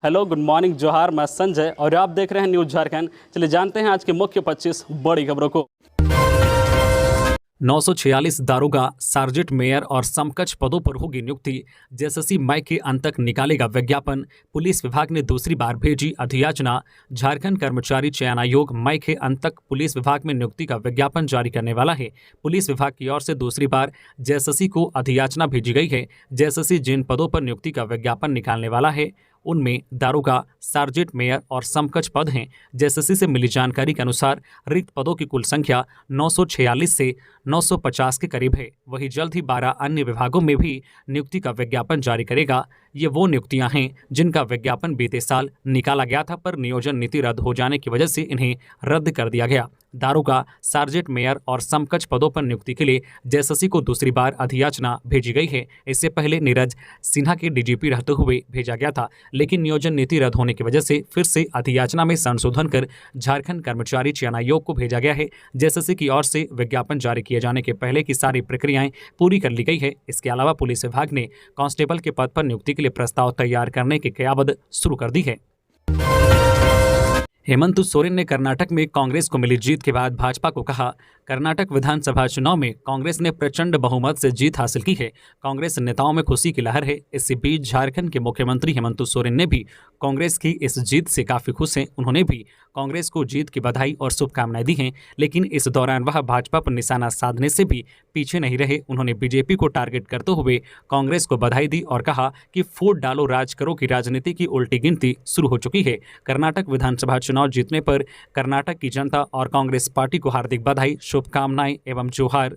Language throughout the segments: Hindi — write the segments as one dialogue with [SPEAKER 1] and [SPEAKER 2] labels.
[SPEAKER 1] हेलो, गुड मॉर्निंग, जोहार। मैं संजय और आप देख रहे हैं न्यूज़ झारखंड। चलिए जानते हैं आज के मुख्य 25 बड़ी खबरों को।
[SPEAKER 2] 946 दारोगा, सार्जेंट मेयर और समकक्ष पदों पर होगी नियुक्ति। जेएसएससी मई के अंत तक निकालेगा विज्ञापन। पुलिस विभाग ने दूसरी बार भेजी अधियाचना। झारखंड कर्मचारी चयन आयोग मई के अंत तक पुलिस विभाग में नियुक्ति का विज्ञापन जारी करने वाला है। पुलिस विभाग की ओर से दूसरी बार जेएसएससी को अधियाचना भेजी गई है। जेएसएससी जिन पदों पर नियुक्ति का विज्ञापन निकालने वाला है उनमें दारोगा, सार्जेंट मेयर और समकक्ष पद हैं। जेएसएससी से मिली जानकारी के अनुसार रिक्त पदों की कुल संख्या 946 से 950 के करीब है। वहीं जल्द ही 12 अन्य विभागों में भी नियुक्ति का विज्ञापन जारी करेगा। ये वो नियुक्तियां हैं जिनका विज्ञापन बीते साल निकाला गया था, पर नियोजन नीति रद्द हो जाने की वजह से इन्हें रद्द कर दिया गया। दारोगा, सार्जेंट मेयर और समकक्ष पदों पर नियुक्ति के लिए जेएसएससी को दूसरी बार अधियाचना भेजी गई है। इससे पहले नीरज सिन्हा के डीजीपी रहते हुए भेजा गया था, लेकिन नियोजन नीति रद्द होने की वजह से फिर से अधियाचना में संशोधन कर झारखंड कर्मचारी चयन आयोग को भेजा गया है। जेएसएससी की ओर से विज्ञापन जारी किए जाने के पहले की सारी प्रक्रियाएं पूरी कर ली गई है। इसके अलावा पुलिस विभाग ने कांस्टेबल के पद पर नियुक्ति के लिए प्रस्ताव तैयार करने की कयावद शुरू कर दी है। हेमंत सोरेन ने कर्नाटक में कांग्रेस को मिली जीत के बाद भाजपा को कहा, कर्नाटक विधानसभा चुनाव में कांग्रेस ने प्रचंड बहुमत से जीत हासिल की है। कांग्रेस नेताओं में खुशी की लहर है। इसी बीच झारखंड के मुख्यमंत्री हेमंत सोरेन ने भी कांग्रेस की इस जीत से काफी खुश हैं। उन्होंने भी कांग्रेस को जीत की बधाई और शुभकामनाएं दी हैं, लेकिन इस दौरान वह भाजपा पर निशाना साधने से भी पीछे नहीं रहे। उन्होंने बीजेपी को टारगेट करते हुए कांग्रेस को बधाई दी और कहा कि फूट डालो राज करो की राजनीति की उल्टी गिनती शुरू हो चुकी है। कर्नाटक विधानसभा चुनाव जीतने पर कर्नाटक की जनता और कांग्रेस पार्टी को हार्दिक बधाई, शुभकामनाएं एवं जोहार।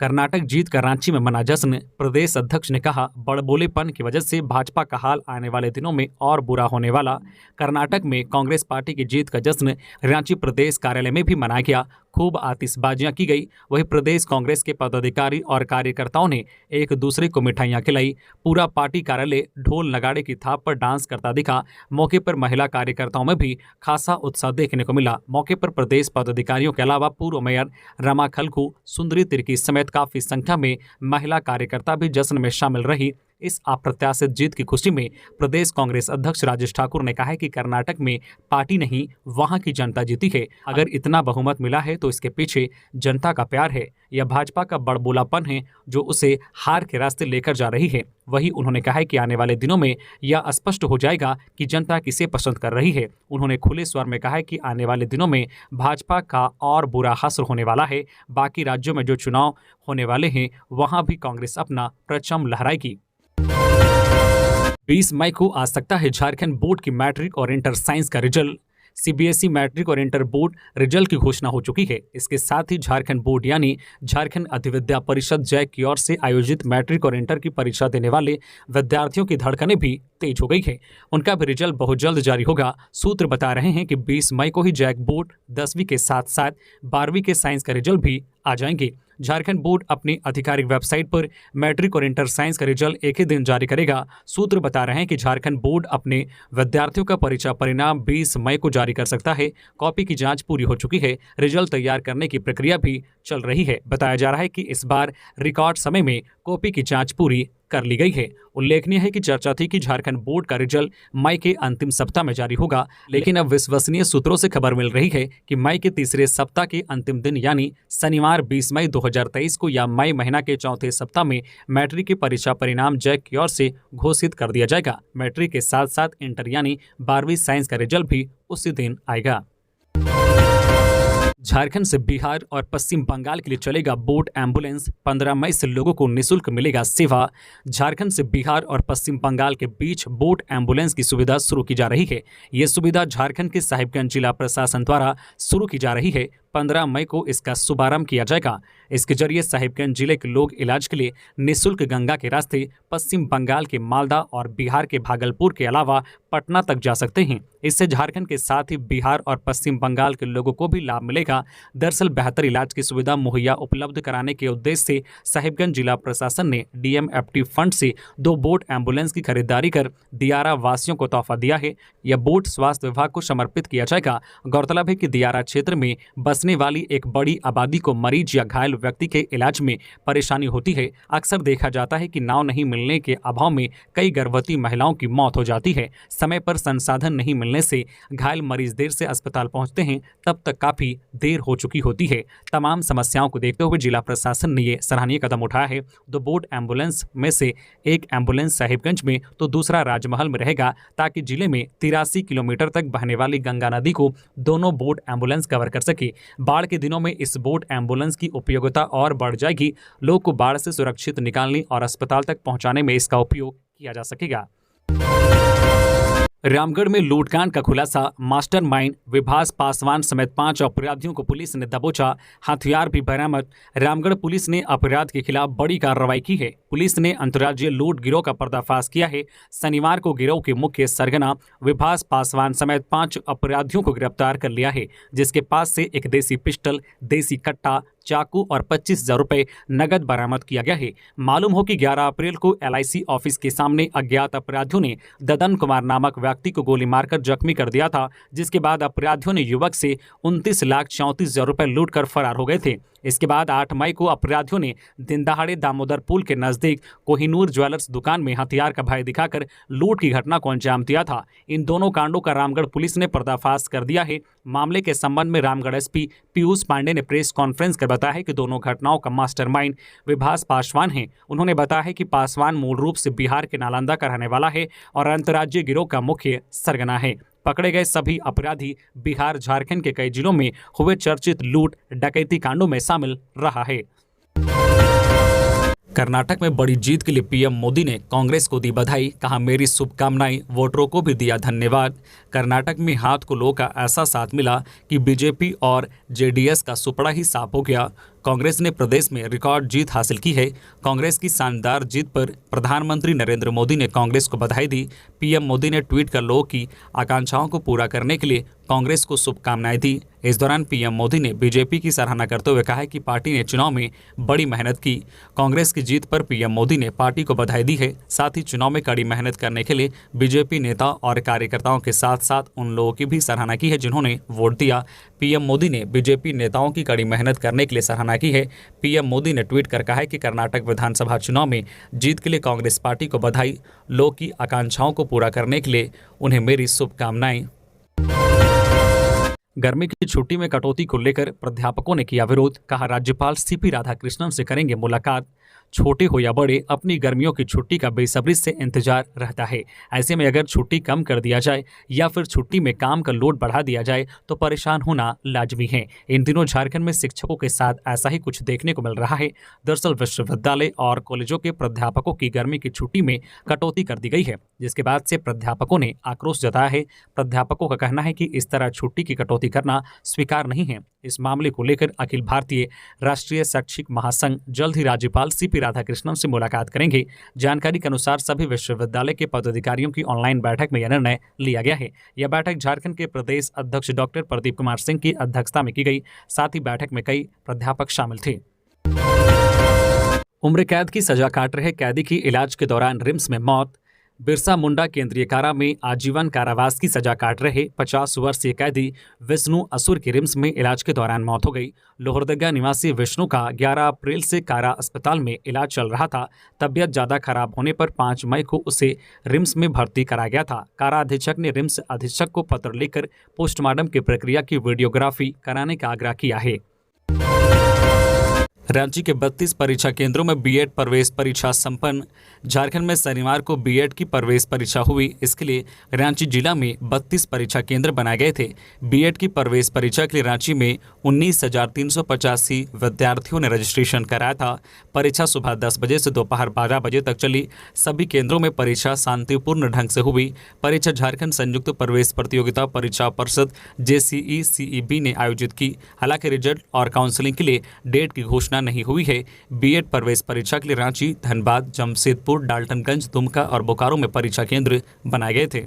[SPEAKER 2] कर्नाटक जीत का रांची में मना जश्न। प्रदेश अध्यक्ष ने कहा, बड़बोलेपन की वजह से भाजपा का हाल आने वाले दिनों में और बुरा होने वाला। कर्नाटक में कांग्रेस पार्टी की जीत का जश्न रांची प्रदेश कार्यालय में भी मनाया गया। खूब आतिशबाजियां की गई। वहीं प्रदेश कांग्रेस के पदाधिकारी और कार्यकर्ताओं ने एक दूसरे को मिठाइयां खिलाई। पूरा पार्टी कार्यालय ढोल नगाड़े की थाप पर डांस करता दिखा। मौके पर महिला कार्यकर्ताओं में भी खासा उत्साह देखने को मिला। मौके पर प्रदेश पदाधिकारियों के अलावा पूर्व मेयर रमा खलखू, सुंदरी तिर्की समेत काफी संख्या में महिला कार्यकर्ता भी जश्न में शामिल रही। इस अप्रत्याशित जीत की खुशी में प्रदेश कांग्रेस अध्यक्ष राजेश ठाकुर ने कहा है कि कर्नाटक में पार्टी नहीं, वहां की जनता जीती है। अगर इतना बहुमत मिला है तो इसके पीछे जनता का प्यार है। यह भाजपा का बड़बोलापन है जो उसे हार के रास्ते लेकर जा रही है। वहीं उन्होंने कहा है कि आने वाले दिनों में यह स्पष्ट हो जाएगा कि जनता किसे पसंद कर रही है। उन्होंने खुले स्वर में कहा है कि आने वाले दिनों में भाजपा का और बुरा हश्र होने वाला है। बाकी राज्यों में जो चुनाव होने वाले हैं वहां भी कांग्रेस अपना परचम लहराएगी। 20 मई को आ सकता है झारखंड बोर्ड की मैट्रिक और इंटर साइंस का रिजल्ट। सीबीएसई मैट्रिक और इंटर बोर्ड रिजल्ट की घोषणा हो चुकी है। इसके साथ ही झारखंड बोर्ड यानी झारखंड अधिविद्या परिषद जैक की ओर से आयोजित मैट्रिक और इंटर की परीक्षा देने वाले विद्यार्थियों की धड़कनें भी तेज हो गई है। उनका भी रिजल्ट बहुत जल्द जारी होगा। सूत्र बता रहे हैं कि 20 मई को ही जैक बोर्ड 10वीं के साथ साथ 12वीं के साइंस का रिजल्ट भी आ जाएंगे। झारखंड बोर्ड अपनी आधिकारिक वेबसाइट पर मैट्रिक और इंटर साइंस का रिजल्ट एक ही दिन जारी करेगा। सूत्र बता रहे हैं कि झारखंड बोर्ड अपने विद्यार्थियों का परीक्षा परिणाम 20 मई को जारी कर सकता है। कॉपी की जांच पूरी हो चुकी है। रिजल्ट तैयार करने की प्रक्रिया भी चल रही है। बताया जा रहा है कि इस बार रिकॉर्ड समय में कॉपी की जांच पूरी कर ली गई है। उल्लेखनीय है कि चर्चा थी कि झारखंड बोर्ड का रिजल्ट मई के अंतिम सप्ताह में जारी होगा, लेकिन अब विश्वसनीय सूत्रों से खबर मिल रही है कि मई के तीसरे सप्ताह के अंतिम दिन यानी शनिवार 20 मई 2023 को या मई महीना के चौथे सप्ताह में मैट्रिक की परीक्षा परिणाम जैक की ओर से घोषित कर दिया जाएगा। मैट्रिक के साथ साथ इंटर यानी 12वीं साइंस का रिजल्ट भी उसी दिन आएगा। झारखंड से बिहार और पश्चिम बंगाल के लिए चलेगा बोट एम्बुलेंस। 15 मई से लोगों को निःशुल्क मिलेगा सेवा। झारखंड से बिहार और पश्चिम बंगाल के बीच बोट एम्बुलेंस की सुविधा शुरू की जा रही है। ये सुविधा झारखंड के साहिबगंज जिला प्रशासन द्वारा शुरू की जा रही है। 15 मई को इसका शुभारंभ किया जाएगा। इसके जरिए साहिबगंज जिले के लोग इलाज के लिए निःशुल्क गंगा के रास्ते पश्चिम बंगाल के मालदा और बिहार के भागलपुर के अलावा पटना तक जा सकते हैं। इससे झारखंड के साथ ही बिहार और पश्चिम बंगाल के लोगों को भी लाभ मिलेगा। दरअसल बेहतर इलाज की सुविधा मुहैया उपलब्ध कराने के उद्देश्य से साहिबगंज जिला प्रशासन ने डीएमएफटी फंड से 2 बोट एम्बुलेंस की खरीदारी कर दियारा वासियों को तोहफा दिया है। यह बोट स्वास्थ्य विभाग को समर्पित किया जाएगा। गौरतलब है कि दियारा क्षेत्र में बस बसने वाली एक बड़ी आबादी को मरीज या घायल व्यक्ति के इलाज में परेशानी होती है। अक्सर देखा जाता है कि नाव नहीं मिलने के अभाव में कई गर्भवती महिलाओं की मौत हो जाती है। समय पर संसाधन नहीं मिलने से घायल मरीज देर से अस्पताल पहुंचते हैं, तब तक काफी देर हो चुकी होती है। तमाम समस्याओं को देखते हुए जिला प्रशासन ने ये सराहनीय कदम उठाया है। 2 बोट एम्बुलेंस में से एक एम्बुलेंस साहिबगंज में तो दूसरा राजमहल में रहेगा, ताकि जिले में 83 किलोमीटर तक बहने वाली गंगा नदी को दोनों बोट एम्बुलेंस कवर कर सके। बाढ़ के दिनों में इस बोट एम्बुलेंस की उपयोगिता और बढ़ जाएगी। लोग को बाढ़ से सुरक्षित निकालने और अस्पताल तक पहुंचाने में इसका उपयोग किया जा सकेगा। रामगढ़ में लूटकांड का खुलासा, मास्टरमाइंड विभास पासवान समेत 5 अपराधियों को पुलिस ने दबोचा, हथियार भी बरामद। रामगढ़ पुलिस ने अपराध के खिलाफ बड़ी कार्रवाई की है। पुलिस ने अंतर्राज्यीय लूट गिरोह का पर्दाफाश किया है। शनिवार को गिरोह के मुख्य सरगना विभास पासवान समेत 5 अपराधियों को गिरफ्तार कर लिया है, जिसके पास से एक देसी पिस्टल, देसी कट्टा, चाकू और 25,000 रुपए नगद बरामद किया गया है। मालूम हो कि 11 अप्रैल को LIC ऑफिस के सामने अज्ञात अपराधियों ने ददन कुमार नामक व्यक्ति को गोली मारकर जख्मी कर दिया था, जिसके बाद अपराधियों ने युवक से 29,34,000 रुपए लूट कर फरार हो गए थे। इसके बाद 8 मई को अपराधियों ने दिन दहाड़े दामोदर पुल के नजदीक कोहिनूर ज्वेलर्स दुकान में हथियार का भय दिखाकर लूट की घटना को अंजाम दिया था। इन दोनों कांडों का रामगढ़ पुलिस ने पर्दाफाश कर दिया है। मामले के संबंध में रामगढ़ SP पीयूष पांडे ने प्रेस कॉन्फ्रेंस कर बताया है कि दोनों घटनाओं का मास्टरमाइंड विभास पासवान है। उन्होंने बताया है कि पासवान मूल रूप से बिहार के नालंदा का रहने वाला है और अंतर्राज्यीय गिरोह का मुख्य सरगना है। पकड़े गए सभी अपराधी बिहार, झारखंड के कई जिलों में हुए चर्चित लूट डकैती कांडों में शामिल रहा है। कर्नाटक में बड़ी जीत के लिए PM मोदी ने कांग्रेस को दी बधाई, कहा मेरी शुभकामनाएं, वोटरों को भी दिया धन्यवाद। कर्नाटक में हाथ को लो का ऐसा साथ मिला कि BJP और JDS का सुपड़ा ही साफ हो गया। कांग्रेस ने प्रदेश में रिकॉर्ड जीत हासिल की है। कांग्रेस की शानदार जीत पर प्रधानमंत्री नरेंद्र मोदी ने कांग्रेस को बधाई दी। PM मोदी ने ट्वीट कर लोगों की आकांक्षाओं को पूरा करने के लिए कांग्रेस को शुभकामनाएं दी। इस दौरान PM मोदी ने BJP की सराहना करते हुए कहा कि पार्टी ने चुनाव में बड़ी मेहनत की। कांग्रेस की जीत पर PM मोदी ने पार्टी को बधाई दी है। साथ ही चुनाव में कड़ी मेहनत करने के लिए BJP नेता और कार्यकर्ताओं के साथ साथ उन लोगों की भी सराहना की है जिन्होंने वोट दिया। PM मोदी ने BJP नेताओं की कड़ी मेहनत करने के लिए सराहना की है। PM मोदी ने ट्वीट कर कहा है कि कर्नाटक विधानसभा चुनाव में जीत के लिए कांग्रेस पार्टी को बधाई। लोग की आकांक्षाओं को पूरा करने के लिए उन्हें मेरी शुभकामनाएं। गर्मी की छुट्टी में कटौती को लेकर प्राध्यापकों ने किया विरोध, कहा राज्यपाल CP राधाकृष्णन से करेंगे मुलाकात। छोटे हो या बड़े, अपनी गर्मियों की छुट्टी का बेसब्री से इंतजार रहता है। ऐसे में अगर छुट्टी कम कर दिया जाए या फिर छुट्टी में काम का लोड बढ़ा दिया जाए तो परेशान होना लाजमी है। इन दिनों झारखंड में शिक्षकों के साथ ऐसा ही कुछ देखने को मिल रहा है। दरअसल विश्वविद्यालय और कॉलेजों के प्राध्यापकों की गर्मी की छुट्टी में कटौती कर दी गई है, जिसके बाद से प्राध्यापकों ने आक्रोश जताया है। प्राध्यापकों का कहना है कि इस तरह छुट्टी की कटौती करना स्वीकार नहीं है। इस मामले को लेकर अखिल भारतीय राष्ट्रीय शैक्षिक महासंघ जल्द ही राज्यपाल CP राधाकृष्णन से मुलाकात करेंगे। जानकारी के अनुसार सभी विश्वविद्यालय के पदाधिकारियों की ऑनलाइन बैठक में यह निर्णय लिया गया है। यह बैठक झारखंड के प्रदेश अध्यक्ष डॉक्टर प्रदीप कुमार सिंह की अध्यक्षता में की गई। साथ ही बैठक में कई प्राध्यापक शामिल थे। उम्र कैद की सजा काट रहे कैदी की इलाज के दौरान रिम्स में मौत। बिरसा मुंडा केंद्रीय कारा में आजीवन कारावास की सजा काट रहे 50 वर्षीय कैदी विष्णु असुर की रिम्स में इलाज के दौरान मौत हो गई। लोहरदगा निवासी विष्णु का 11 अप्रैल से कारा अस्पताल में इलाज चल रहा था। तबीयत ज़्यादा खराब होने पर 5 मई को उसे रिम्स में भर्ती कराया गया था। कारा अधीक्षक ने रिम्स अधीक्षक को पत्र लिखकर पोस्टमार्टम की प्रक्रिया की वीडियोग्राफी कराने का आग्रह किया है। रांची के 32 परीक्षा केंद्रों में B.Ed प्रवेश परीक्षा संपन्न। झारखंड में शनिवार को B.Ed की प्रवेश परीक्षा हुई। इसके लिए रांची जिला में 32 परीक्षा केंद्र बनाए गए थे। B.Ed की प्रवेश परीक्षा के लिए रांची में 19,385 विद्यार्थियों ने रजिस्ट्रेशन कराया था। परीक्षा सुबह 10 बजे से दोपहर 12 बजे तक चली। सभी केंद्रों में परीक्षा शांतिपूर्ण ढंग से हुई। परीक्षा झारखंड संयुक्त प्रवेश प्रतियोगिता परीक्षा परिषद JCE-CEB ने आयोजित की। हालांकि रिजल्ट और काउंसलिंग के लिए डेट की घोषणा नहीं हुई है। B.Ed प्रवेश परीक्षा के लिए रांची, धनबाद, जमशेदपुर, डाल्टनगंज, दुमका और बोकारो में परीक्षा केंद्र बनाए गए थे।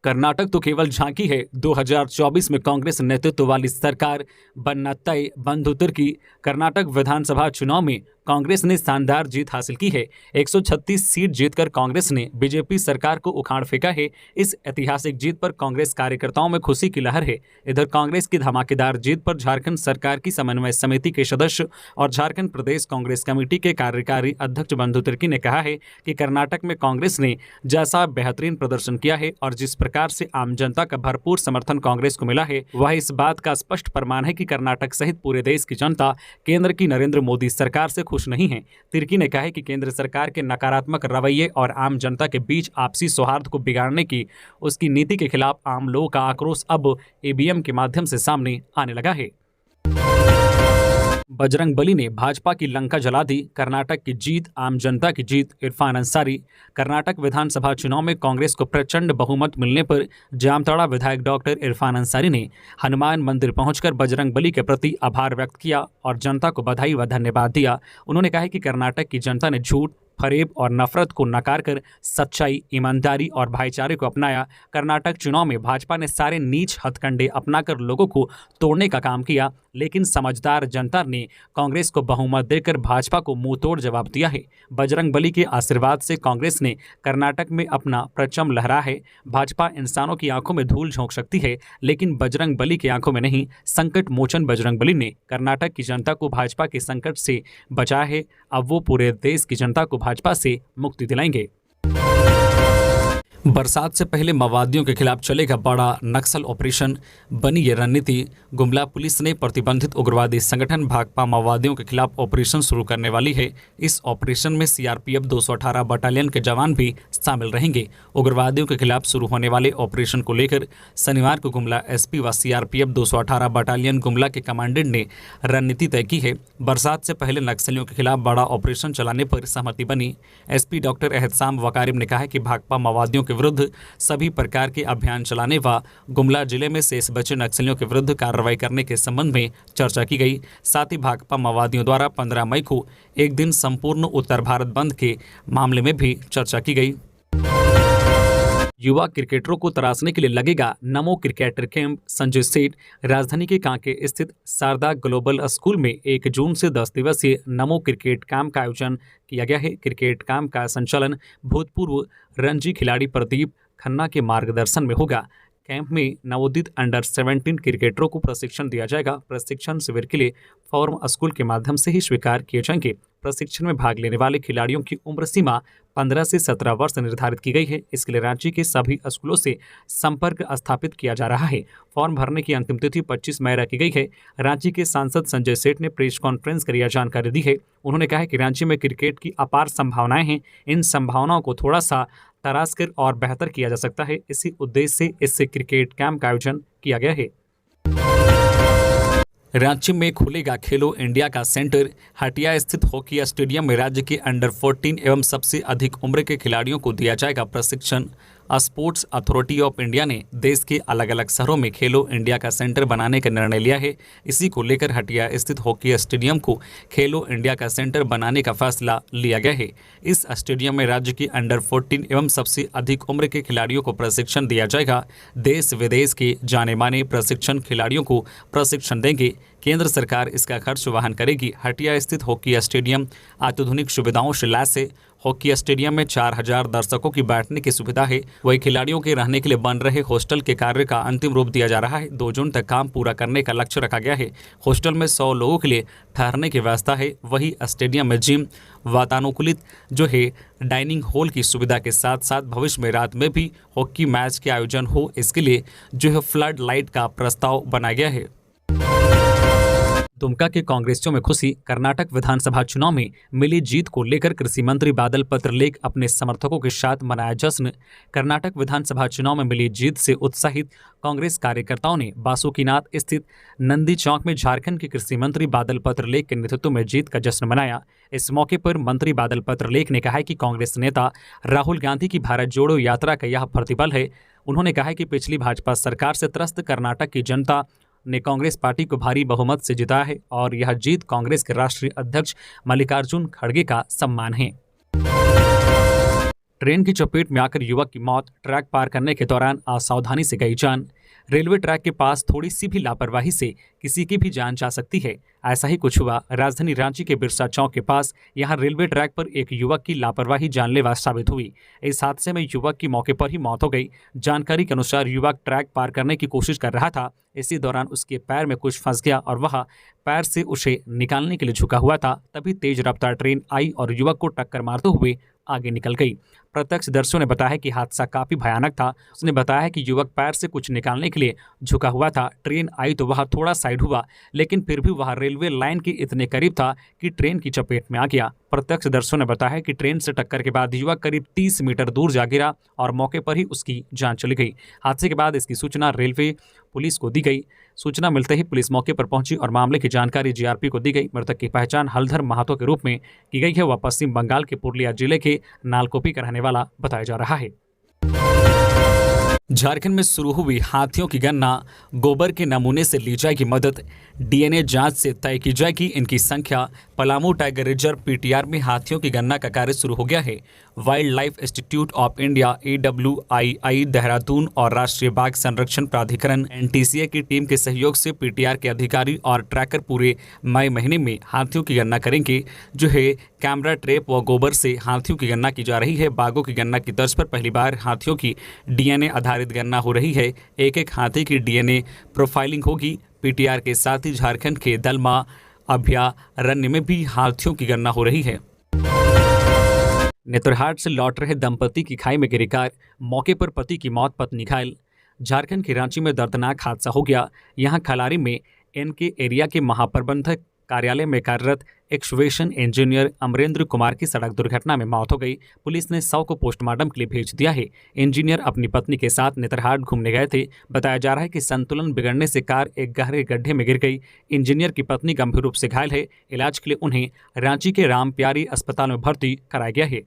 [SPEAKER 2] कर्नाटक तो केवल झांकी है। 2024 में कांग्रेस नेतृत्व वाली सरकार बनना तय, बंधु तुर्की। कर्नाटक विधानसभा चुनाव में कांग्रेस ने शानदार जीत हासिल की है। 136 सीट जीतकर कांग्रेस ने बीजेपी सरकार को उखाड़ फेंका है। इस ऐतिहासिक जीत पर कांग्रेस कार्यकर्ताओं में खुशी की लहर है। इधर कांग्रेस की धमाकेदार जीत पर झारखंड सरकार की समन्वय समिति के सदस्य और झारखंड प्रदेश कांग्रेस कमेटी के कार्यकारी अध्यक्ष बंधु तिर्की ने कहा है कि कर्नाटक में कांग्रेस ने जैसा बेहतरीन प्रदर्शन किया है और जिस प्रकार से आम जनता का भरपूर समर्थन कांग्रेस को मिला है, वह इस बात का स्पष्ट प्रमाण है कि कर्नाटक सहित पूरे देश की जनता केंद्र की नरेंद्र मोदी सरकार से खुश नहीं है। तिर्की ने कहा है कि केंद्र सरकार के नकारात्मक रवैये और आम जनता के बीच आपसी सौहार्द को बिगाड़ने की उसकी नीति के खिलाफ आम लोगों का आक्रोश अब ईवीएम के माध्यम से सामने आने लगा है। बजरंगबली ने भाजपा की लंका जला दी, कर्नाटक की जीत आम जनता की जीत। इरफान अंसारी। कर्नाटक विधानसभा चुनाव में कांग्रेस को प्रचंड बहुमत मिलने पर जामताड़ा विधायक डॉक्टर इरफान अंसारी ने हनुमान मंदिर पहुंचकर बजरंगबली के प्रति आभार व्यक्त किया और जनता को बधाई व धन्यवाद दिया। उन्होंने कहा कि कर्नाटक की जनता ने झूठ, फरेब और नफरत को नकार कर सच्चाई, ईमानदारी और भाईचारे को अपनाया। कर्नाटक चुनाव में भाजपा ने सारे नीच हथकंडे अपनाकर लोगों को तोड़ने का काम किया, लेकिन समझदार जनता ने कांग्रेस को बहुमत देकर भाजपा को मुंहतोड़ जवाब दिया है। बजरंगबली के आशीर्वाद से कांग्रेस ने कर्नाटक में अपना परचम लहराया है। भाजपा इंसानों की आंखों में धूल झोंक सकती है, लेकिन बजरंगबली की आंखों में नहीं। संकट मोचन बजरंगबली ने कर्नाटक की जनता को भाजपा के संकट से बचाया है। अब वो पूरे देश की जनता को भाजपा से मुक्ति दिलाएंगे। बरसात से पहले माओवादियों के खिलाफ चलेगा बड़ा नक्सल ऑपरेशन, बनी ये रणनीति। गुमला पुलिस ने प्रतिबंधित उग्रवादी संगठन भाकपा माओवादियों के खिलाफ ऑपरेशन शुरू करने वाली है। इस ऑपरेशन में सीआरपीएफ 218 बटालियन के जवान भी शामिल रहेंगे। उग्रवादियों के खिलाफ शुरू होने वाले ऑपरेशन को लेकर शनिवार को गुमला एसपी व सीआरपीएफ 218 बटालियन गुमला के कमांडेंट ने रणनीति तय की है। बरसात से पहले नक्सलियों के खिलाफ बड़ा ऑपरेशन चलाने पर सहमति बनी। एसपी डॉक्टर एहतसाम वकारिम ने कहा है कि भाकपा माओवादियों के विरुद्ध सभी प्रकार के अभियान चलाने व गुमला जिले में शेष बचे नक्सलियों के विरुद्ध कार्रवाई करने के संबंध में चर्चा की गई। साथ ही भाकपा माओवादियों द्वारा 15 मई को एक दिन संपूर्ण उत्तर भारत बंद के मामले में भी चर्चा की गई। युवा क्रिकेटरों को तराशने के लिए लगेगा नमो क्रिकेटर कैंप। संजय सेठ। राजधानी के कांके स्थित शारदा ग्लोबल स्कूल में 1 जून से 10 दिवसीय नमो क्रिकेट कैंप का आयोजन किया गया है। क्रिकेट कैंप का संचालन भूतपूर्व रणजी खिलाड़ी प्रदीप खन्ना के मार्गदर्शन में होगा। कैंप में नवोदित अंडर 17 क्रिकेटरों को प्रशिक्षण दिया जाएगा। प्रशिक्षण शिविर के लिए फॉर्म स्कूल के माध्यम से ही स्वीकार किए जाएंगे। प्रशिक्षण में भाग लेने वाले खिलाड़ियों की उम्र सीमा 15 से 17 वर्ष निर्धारित की गई है। इसके लिए रांची के सभी स्कूलों से संपर्क स्थापित किया जा रहा है। फॉर्म भरने की अंतिम तिथि 25 मई रखी गई है। रांची के सांसद संजय सेठ ने प्रेस कॉन्फ्रेंस कर यह जानकारी दी है। उन्होंने कहा कि रांची में क्रिकेट की अपार संभावनाएं हैं। इन संभावनाओं को थोड़ा सा तराश कर और बेहतर किया जा सकता है। इसी उद्देश्य से इससे क्रिकेट कैंप का आयोजन किया गया है। रांची में खुलेगा खेलो इंडिया का सेंटर। हटिया स्थित हॉकी स्टेडियम में राज्य के अंडर 14 एवं सबसे अधिक उम्र के खिलाड़ियों को दिया जाएगा प्रशिक्षण। स्पोर्ट्स अथॉरिटी ऑफ इंडिया ने देश के अलग अलग शहरों में खेलो इंडिया का सेंटर बनाने का निर्णय लिया है। इसी को लेकर हटिया स्थित हॉकी स्टेडियम को खेलो इंडिया का सेंटर बनाने का फैसला लिया गया है। इस स्टेडियम में राज्य के अंडर 14 एवं सबसे अधिक उम्र के खिलाड़ियों को प्रशिक्षण दिया जाएगा। देश विदेश के जाने माने प्रशिक्षण खिलाड़ियों को प्रशिक्षण देंगे। केंद्र सरकार इसका खर्च वहन करेगी। हटिया स्थित हॉकी स्टेडियम अत्याधुनिक सुविधाओं से लैस है। हॉकी स्टेडियम में 4000 दर्शकों की बैठने की सुविधा है। वही खिलाड़ियों के रहने के लिए बन रहे हॉस्टल के कार्य का अंतिम रूप दिया जा रहा है। 2 जून तक काम पूरा करने का लक्ष्य रखा गया है। हॉस्टल में 100 लोगों के लिए ठहरने की व्यवस्था है। वही स्टेडियम में जिम, वातानुकूलित जो है डाइनिंग हॉल की सुविधा के साथ साथ भविष्य में रात में भी हॉकी मैच के आयोजन हो, इसके लिए जो है फ्लड लाइट का प्रस्ताव बनाया गया है। दुमका के कांग्रेसियों में खुशी। कर्नाटक विधानसभा चुनाव में मिली जीत को लेकर कृषि मंत्री बादल पत्रलेख अपने समर्थकों के साथ मनाया जश्न। कर्नाटक विधानसभा चुनाव में मिली जीत से उत्साहित कांग्रेस कार्यकर्ताओं ने बासुकीनाथ स्थित नंदी चौक में झारखंड के कृषि मंत्री बादल पत्रलेख के नेतृत्व में जीत का जश्न मनाया। इस मौके पर मंत्री बादल पत्रलेख ने कहा कि कांग्रेस नेता राहुल गांधी की भारत जोड़ो यात्रा का यह प्रतिफल है। उन्होंने कहा कि पिछली भाजपा सरकार से त्रस्त कर्नाटक की जनता ने कांग्रेस पार्टी को भारी बहुमत से जिताया है और यह जीत कांग्रेस के राष्ट्रीय अध्यक्ष मल्लिकार्जुन खड़गे का सम्मान है। ट्रेन की चपेट में आकर युवक की मौत, ट्रैक पार करने के दौरान असावधानी से गई जान। रेलवे ट्रैक के पास थोड़ी सी भी लापरवाही से किसी की भी जान जा सकती है। ऐसा ही कुछ हुआ राजधानी रांची के बिरसा चौक के पास। यहां रेलवे ट्रैक पर एक युवक की लापरवाही जानलेवा साबित हुई। इस हादसे में युवक की मौके पर ही मौत हो गई। जानकारी के अनुसार युवक ट्रैक पार करने की कोशिश कर रहा था। इसी दौरान उसके पैर में कुछ फंस गया और वह पैर से उसे निकालने के लिए झुका हुआ था। तभी तेज रफ्तार ट्रेन आई और युवक को टक्कर मारते हुए आगे निकल गई। प्रत्यक्षदर्शियों ने बताया कि हादसा काफी भयानक था। उसने बताया कि युवक पैर से कुछ निकालने के लिए झुका हुआ था। ट्रेन आई तो वह थोड़ा साइड हुआ, लेकिन फिर भी वह रेलवे लाइन के इतने करीब था कि ट्रेन की चपेट में आ गया। प्रत्यक्षदर्शियों ने बताया कि ट्रेन से टक्कर के बाद युवक करीब 30 मीटर दूर जा गिरा और मौके पर ही उसकी जान चली गई। हादसे के बाद इसकी सूचना रेलवे पुलिस को दी गई। सूचना मिलते ही पुलिस मौके पर पहुंची और मामले की जानकारी जीआरपी को दी गई। मृतक की पहचान हलधर महातो के रूप में की गई है। वह पश्चिम बंगाल के पुरुलिया जिले के नालकोपी का रहने वाला बताया जा रहा है। झारखंड में शुरू हुई हाथियों की गणना, गोबर के नमूने से ली जाएगी मदद, डीएनए जांच से तय की जाएगी इनकी संख्या। पलामू टाइगर रिजर्व पीटीआर में हाथियों की गणना का कार्य शुरू हो गया है। Wild life institute of India AWII Dehradun और राष्ट्रीय बाघ संरक्षण प्राधिकरण NTCA की टीम के सहयोग से पीटीआर के अधिकारी और ट्रैकर पूरे मई महीने में हाथियों की गणना करेंगे। जो है कैमरा ट्रैप व गोबर से हाथियों की गणना की जा रही है। बाघों की गणना की तर्ज पर पहली बार हाथियों की डीएनए आधारित गणना हो रही है। एक हाथी की डीएनए प्रोफाइलिंग होगी। पीटीआर के साथ ही झारखंड के दलमा अभयारण्य में भी हाथियों की गणना हो रही है। नेतरहाट से लौट रहे दंपति की खाई में गिरी कार, मौके पर पति की मौत, पत्नी घायल। झारखंड के रांची में दर्दनाक हादसा हो गया। यहां खलारी में एनके एरिया के महाप्रबंधक कार्यालय में कार्यरत एक्सवेशन इंजीनियर अमरेंद्र कुमार की सड़क दुर्घटना में मौत हो गई। पुलिस ने शव को पोस्टमार्टम के लिए भेज दिया है। इंजीनियर अपनी पत्नी के साथ नेतरहाट घूमने गए थे। बताया जा रहा है कि संतुलन बिगड़ने से कार एक गहरे गड्ढे में गिर गई। इंजीनियर की पत्नी गंभीर रूप से घायल है। इलाज के लिए उन्हें रांची के राम प्यारी अस्पताल में भर्ती कराया गया है।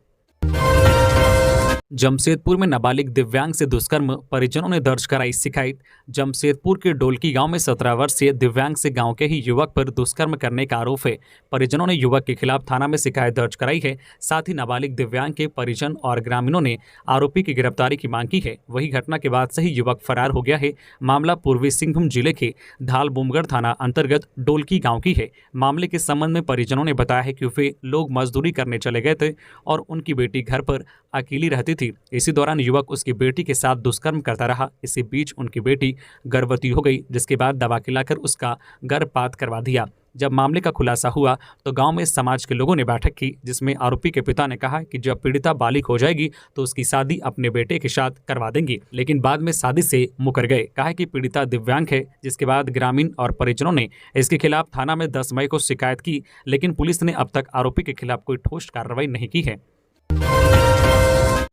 [SPEAKER 2] जमशेदपुर में नाबालिग दिव्यांग से दुष्कर्म, परिजनों ने दर्ज कराई शिकायत। जमशेदपुर के डोलकी गांव में 17 वर्षीय दिव्यांग से गांव के ही युवक पर दुष्कर्म करने का आरोप है। परिजनों ने युवक के खिलाफ थाना में शिकायत दर्ज कराई है। साथ ही नाबालिग दिव्यांग के परिजन और ग्रामीणों ने आरोपी की गिरफ्तारी की मांग की है। वही घटना के बाद से ही युवक फरार हो गया है। मामला पूर्वी सिंहभूम जिले के धालबुमगढ़ थाना अंतर्गत डोलकी गाँव की है। मामले के संबंध में परिजनों ने बताया है कि वे लोग मजदूरी करने चले गए थे और उनकी बेटी घर पर अकेली रहती थी। इसी दौरान युवक उसकी बेटी के साथ दुष्कर्म करता रहा। इसी बीच उनकी बेटी गर्भवती हो गई, जिसके बाद दवा खिलाकर उसका गर्भपात करवा दिया। जब मामले का खुलासा हुआ तो गांव में समाज के लोगों ने बैठक की, जिसमें आरोपी के पिता ने कहा कि जब पीड़िता बालिग हो जाएगी तो उसकी शादी अपने बेटे के साथ करवा देंगे, लेकिन बाद में शादी से मुकर गए। कहा कि पीड़िता दिव्यांग है। जिसके बाद ग्रामीण और परिजनों ने इसके खिलाफ थाना में 10 मई को शिकायत की, लेकिन पुलिस ने अब तक आरोपी के खिलाफ कोई ठोस कार्रवाई नहीं की है।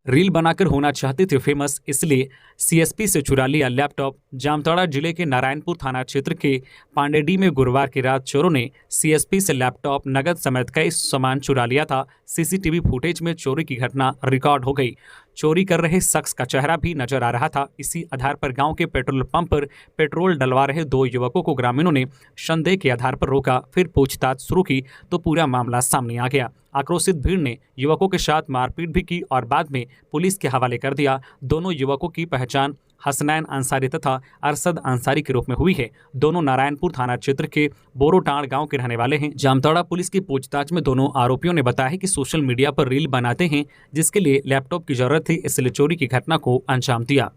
[SPEAKER 2] रील बनाकर होना चाहते थे फेमस, इसलिए सीएसपी से चुरा लिया लैपटॉप। जामताड़ा जिले के नारायणपुर थाना क्षेत्र के पांडेडी में गुरुवार की रात चोरों ने सीएसपी से लैपटॉप, नगद समेत कई सामान चुरा लिया था। सीसीटीवी फुटेज में चोरी की घटना रिकॉर्ड हो गई। चोरी कर रहे शख्स का चेहरा भी नजर आ रहा था। इसी आधार पर गांव के पेट्रोल पंप पर पेट्रोल डलवा रहे 2 युवकों को ग्रामीणों ने संदेह के आधार पर रोका। फिर पूछताछ शुरू की तो पूरा मामला सामने आ गया। आक्रोशित भीड़ ने युवकों के साथ मारपीट भी की और बाद में पुलिस के हवाले कर दिया। दोनों युवकों की पहचान हसनैन अंसारी तथा अरशद अंसारी के रूप में हुई है। दोनों नारायणपुर थाना क्षेत्र के बोरोटाड़ गांव के रहने वाले हैं। जामताड़ा पुलिस की पूछताछ में दोनों आरोपियों ने बताया है कि सोशल मीडिया पर रील बनाते हैं, जिसके लिए लैपटॉप की जरूरत थी, इसलिए चोरी की घटना को अंजाम दिया।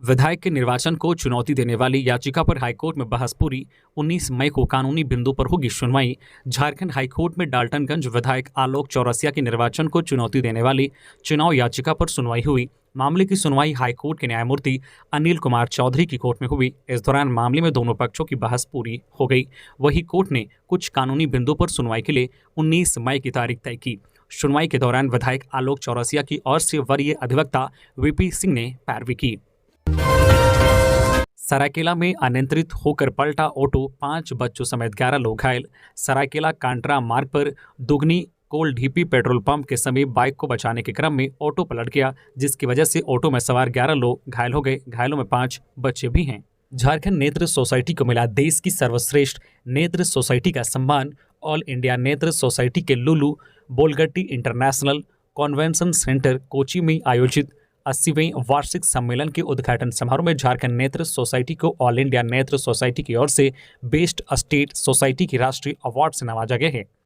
[SPEAKER 2] विधायक के निर्वाचन को चुनौती देने वाली याचिका पर हाईकोर्ट में बहस पूरी। 19 मई को कानूनी बिंदु पर होगी सुनवाई। झारखंड हाईकोर्ट में डाल्टनगंज विधायक आलोक चौरसिया के निर्वाचन को चुनौती देने वाली चुनाव याचिका पर सुनवाई हुई। मामले की सुनवाई हाईकोर्ट के न्यायमूर्ति अनिल कुमार चौधरी की कोर्ट में हुई। इस दौरान मामले में दोनों पक्षों की बहस पूरी हो गई। वही कोर्ट ने कुछ कानूनी बिंदु पर सुनवाई के लिए 19 मई की तारीख तय की। सुनवाई के दौरान विधायक आलोक चौरसिया की ओर से वरीय अधिवक्ता वीपी सिंह ने पैरवी की। सरायकेला में अनियंत्रित होकर पलटा ऑटो, 5 बच्चों समेत 11 लोग घायल। सरायकेला कांट्रा मार्ग पर दुगनी कोल ढीपी पेट्रोल पंप के समीप बाइक को बचाने के क्रम में ऑटो पलट गया, जिसकी वजह से ऑटो में सवार 11 लोग घायल हो गए। घायलों में 5 बच्चे भी हैं। झारखंड नेत्र सोसाइटी को मिला देश की सर्वश्रेष्ठ नेत्र सोसाइटी का सम्मान। ऑल इंडिया नेत्र सोसाइटी के Lulu Bolgatty international convention centre Kochi में आयोजित 80वें वार्षिक सम्मेलन के उद्घाटन समारोह में झारखंड नेत्र सोसाइटी को ऑल इंडिया नेत्र सोसाइटी की ओर से बेस्ट स्टेट सोसाइटी की राष्ट्रीय अवार्ड से नवाजा गया है।